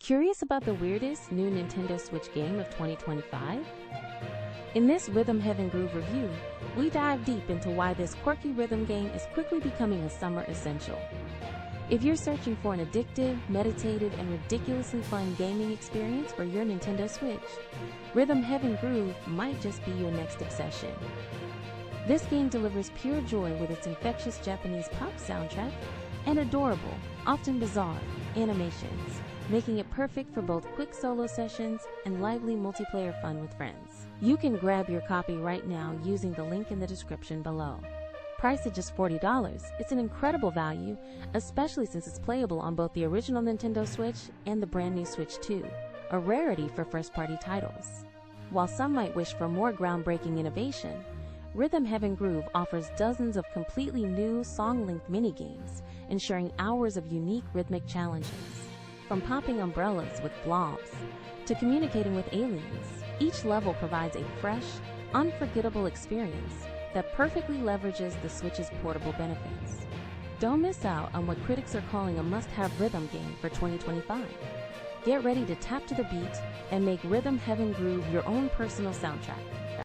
Curious about the weirdest new Nintendo Switch game of 2025? In this Rhythm Heaven Groove review, we dive deep into why this quirky rhythm game is quickly becoming a summer essential. If you're searching for an addictive, meditative, and ridiculously fun gaming experience for your Nintendo Switch, Rhythm Heaven Groove might just be your next obsession. This game delivers pure joy with its infectious Japanese pop soundtrack and adorable, often bizarre, animations, making it perfect for both quick solo sessions and lively multiplayer fun with friends. You can grab your copy right now using the link in the description below. Priced at just $40, it's an incredible value, especially since it's playable on both the original Nintendo Switch and the brand new Switch 2, a rarity for first-party titles. While some might wish for more groundbreaking innovation, Rhythm Heaven Groove offers dozens of completely new song-length minigames, ensuring hours of unique rhythmic challenges. From popping umbrellas with blobs to communicating with aliens, each level provides a fresh, unforgettable experience that perfectly leverages the Switch's portable benefits. Don't miss out on what critics are calling a must-have rhythm game for 2025. Get ready to tap to the beat and make Rhythm Heaven Groove your own personal soundtrack.